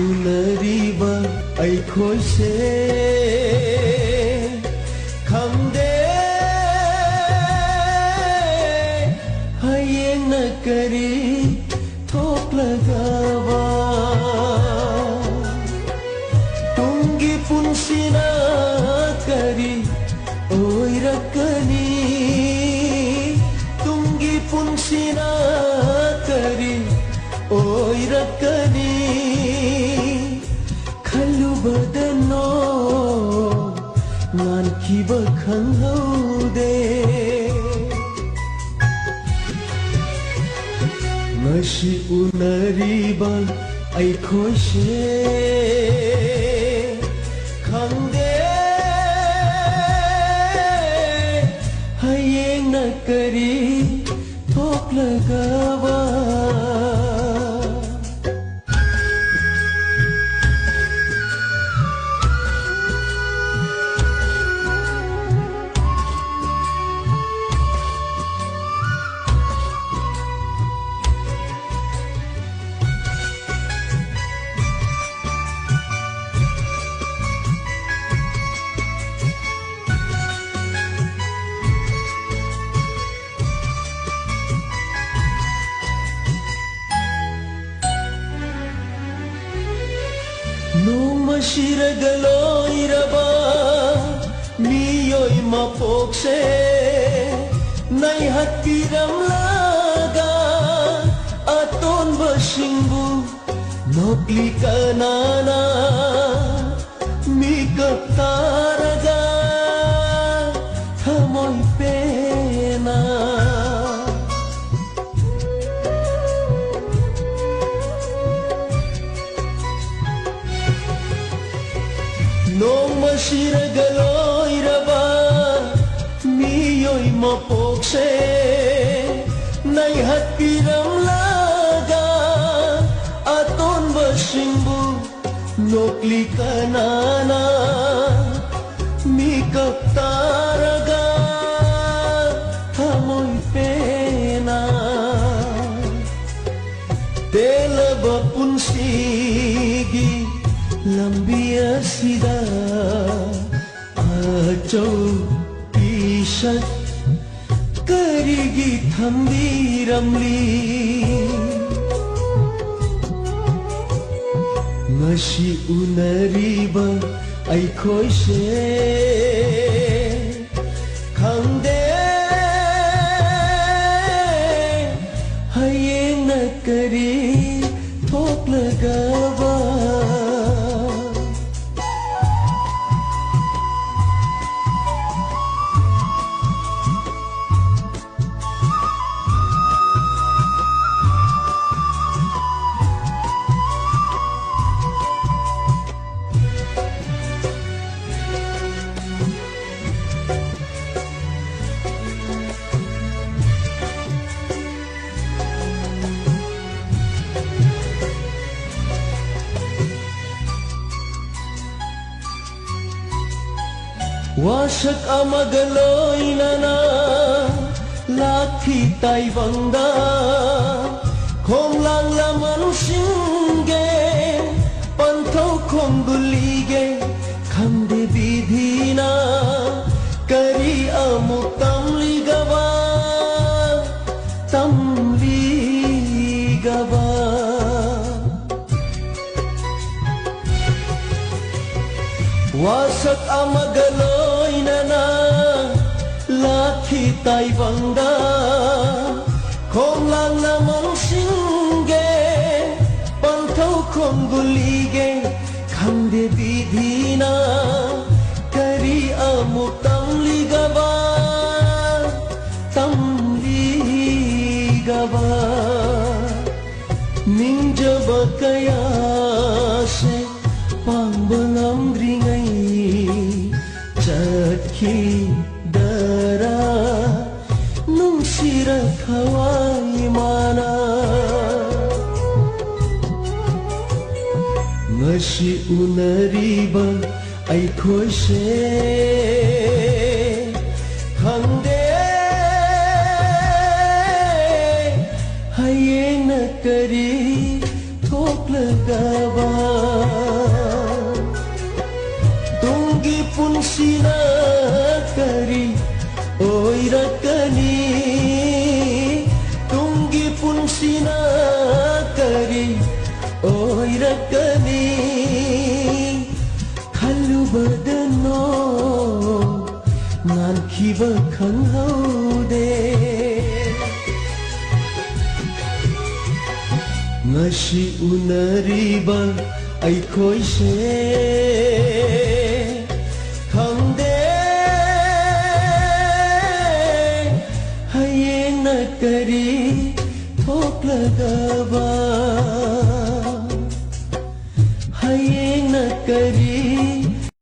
unariba ay khoi se khangde hayeng na kari thok lagawa tunggi pun sina kari oi rakani tunggi pun sina kari oi rakani khalu badano ngan kiba khanghaude ngasi unariba ai khoi se khangde hayeng na kari thok lagawa Numa shiragaloiraba miyoi mapokse nai hatpiram laga aton basingbu nokli kanana mikap taraga thamoy pena Nong masiragaloiraba miyoi mapokse nai hatpiram laga aton basingbu nokli kanana mikap taraga thamoy pena telaba pun sigi lambia sida acho pisat karigi thambiramli ngasi unariba ai khoi se khangde hayeng na kari thok lagawa Wasak amagaloy nana lakhi tai bangda khom lang laman singe panthau khom gulige khamde bidhina kari amuk tamli gawa wasak amagaloy nana lakhi tai bangda khom lang lamang singe panthau khom gulige khamde bidhina kari amuk tamli gawa ningjaba kaya se pangbanam dringai chatki dara nungsira khawai mana ngasi unariba ai khoi se khangde hayeng na kari thok laga ꯊꯣꯛꯂꯒꯕ ꯇꯨꯡꯒꯤ ꯄꯨꯟꯁꯤꯅ ꯀꯔꯤ ꯑꯣꯏꯔꯛꯀꯅꯤ ꯇꯨꯡꯒꯤ ꯄꯨꯟꯁꯤꯅ ꯀꯔꯤ ꯑꯣꯏꯔꯛꯀꯅꯤ ꯈꯜꯂꯨꯕꯗ ꯅꯥꯟꯈꯤꯕ ꯈꯪꯍꯧꯗꯦ ꯉꯁꯤ ꯎꯅꯔꯤꯕ ꯑꯩꯈꯣꯏꯁꯦ ꯈꯪꯗꯦ ꯍꯌꯦꯡꯅ ꯀꯔꯤ ꯊꯣꯛꯂꯒꯕ ꯍꯌꯦꯡꯅ ꯀꯔꯤ